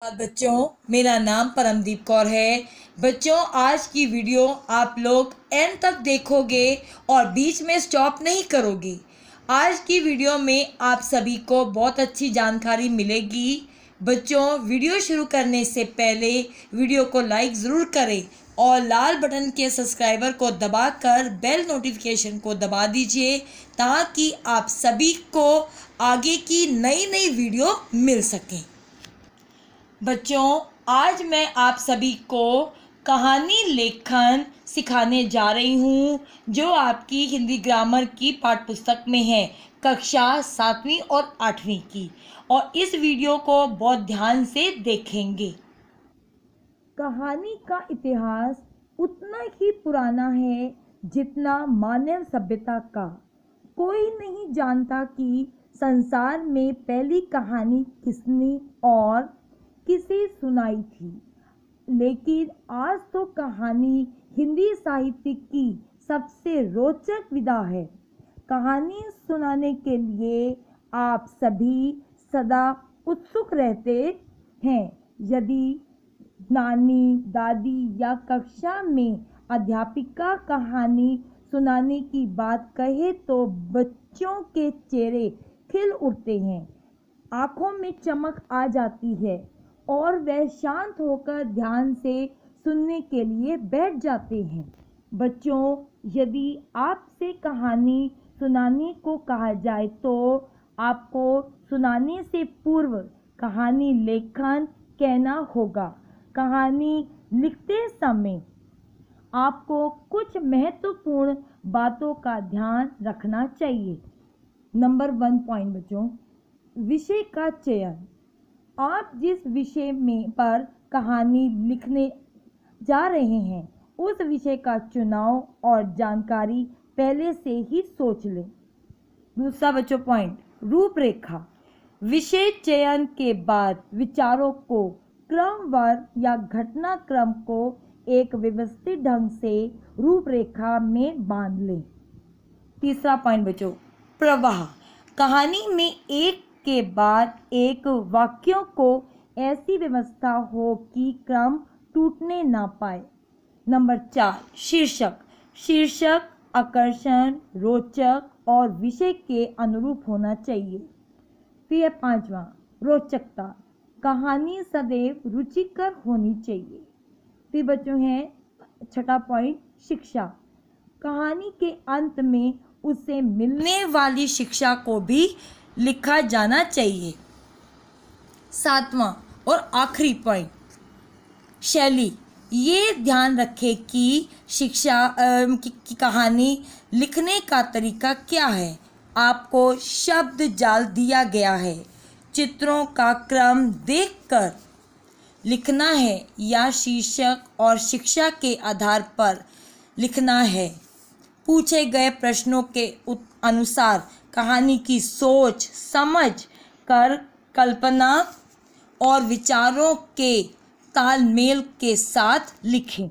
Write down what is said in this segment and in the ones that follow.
बच्चों, मेरा नाम परमदीप कौर है। बच्चों, आज की वीडियो आप लोग एंड तक देखोगे और बीच में स्टॉप नहीं करोगे। आज की वीडियो में आप सभी को बहुत अच्छी जानकारी मिलेगी। बच्चों, वीडियो शुरू करने से पहले वीडियो को लाइक ज़रूर करें और लाल बटन के सब्सक्राइबर को दबाकर बेल नोटिफिकेशन को दबा दीजिए ताकि आप सभी को आगे की नई नई वीडियो मिल सकें। बच्चों, आज मैं आप सभी को कहानी लेखन सिखाने जा रही हूँ जो आपकी हिंदी ग्रामर की पाठ्यपुस्तक में है, कक्षा 7वीं और 8वीं की। और इस वीडियो को बहुत ध्यान से देखेंगे। कहानी का इतिहास उतना ही पुराना है जितना मानव सभ्यता का। कोई नहीं जानता कि संसार में पहली कहानी किसने और किसे सुनाई थी, लेकिन आज तो कहानी हिंदी साहित्य की सबसे रोचक विधा है। कहानी सुनाने के लिए आप सभी सदा उत्सुक रहते हैं। यदि नानी, दादी या कक्षा में अध्यापिका कहानी सुनाने की बात कहे तो बच्चों के चेहरे खिल उठते हैं, आंखों में चमक आ जाती है और वह शांत होकर ध्यान से सुनने के लिए बैठ जाते हैं। बच्चों, यदि आपसे कहानी सुनाने को कहा जाए तो आपको सुनाने से पूर्व कहानी लेखन कहना होगा। कहानी लिखते समय आपको कुछ महत्वपूर्ण बातों का ध्यान रखना चाहिए। नंबर 1 पॉइंट बच्चों, विषय का चयन। आप जिस विषय में पर कहानी लिखने जा रहे हैं उस विषय का चुनाव और जानकारी पहले से ही सोच लें। दूसरा बच्चों पॉइंट, रूपरेखा। विषय चयन के बाद विचारों को क्रमवार या घटनाक्रम को एक व्यवस्थित ढंग से रूपरेखा में बांध लें। तीसरा पॉइंट बच्चों, प्रवाह। कहानी में एक के बाद एक वाक्यों को ऐसी व्यवस्था हो कि क्रम टूटने ना पाए। नंबर 4, शीर्षक। शीर्षक आकर्षण, रोचक और विषय के अनुरूप होना चाहिए। फिर 5वां, रोचकता। कहानी सदैव रुचिकर होनी चाहिए। फिर बच्चों है 6ठा पॉइंट, शिक्षा। कहानी के अंत में उसे मिलने वाली शिक्षा को भी लिखा जाना चाहिए। 7वां और आखिरी पॉइंट, शैली। ये ध्यान रखें कि शिक्षा की कहानी लिखने का तरीका क्या है। आपको शब्द जाल दिया गया है, चित्रों का क्रम देखकर लिखना है या शीर्षक और शिक्षा के आधार पर लिखना है। पूछे गए प्रश्नों के अनुसार कहानी की सोच समझ कर कल्पना और विचारों के तालमेल के साथ लिखें।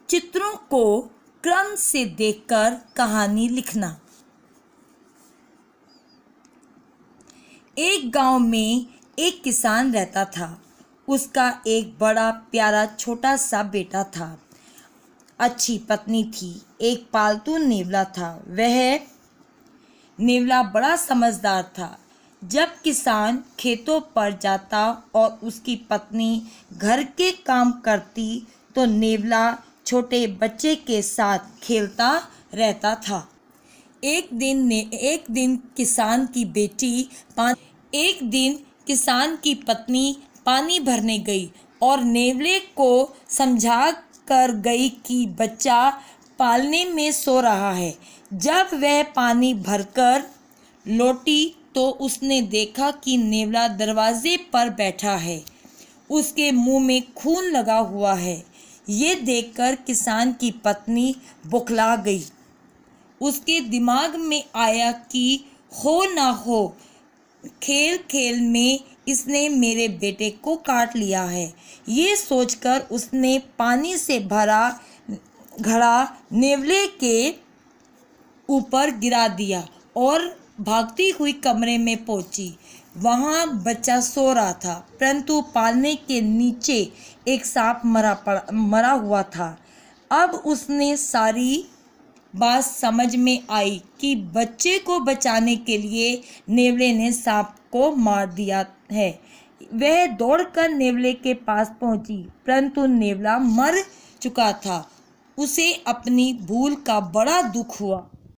चित्रों को क्रम से देखकर कहानी लिखना। एक गांव में एक किसान रहता था। उसका एक बड़ा प्यारा छोटा सा बेटा था। अच्छी पत्नी थी। एक पालतू नेवला था। वह नेवला बड़ा समझदार था। जब किसान खेतों पर जाता और उसकी पत्नी घर के काम करती तो नेवला छोटे बच्चे के साथ खेलता रहता था। एक दिन किसान की पत्नी पानी भरने गई और नेवले को समझा कर गई कि बच्चा पालने में सो रहा है। जब वह पानी भरकर लौटी तो उसने देखा कि नेवला दरवाजे पर बैठा है। उसके मुंह में खून लगा हुआ है। ये देखकर किसान की पत्नी बौखला गई। उसके दिमाग में आया कि हो ना हो खेल खेल में इसने मेरे बेटे को काट लिया है। ये सोचकर उसने पानी से भरा घड़ा नेवले के ऊपर गिरा दिया और भागती हुई कमरे में पहुंची। वहाँ बच्चा सो रहा था, परंतु पालने के नीचे एक सांप मरा हुआ था। अब उसने सारी बात समझ में आई कि बच्चे को बचाने के लिए नेवले ने सांप को मार दिया है। वह दौड़कर नेवले के पास पहुंची, परंतु नेवला मर चुका था। उसे अपनी भूल का बड़ा दुख हुआ।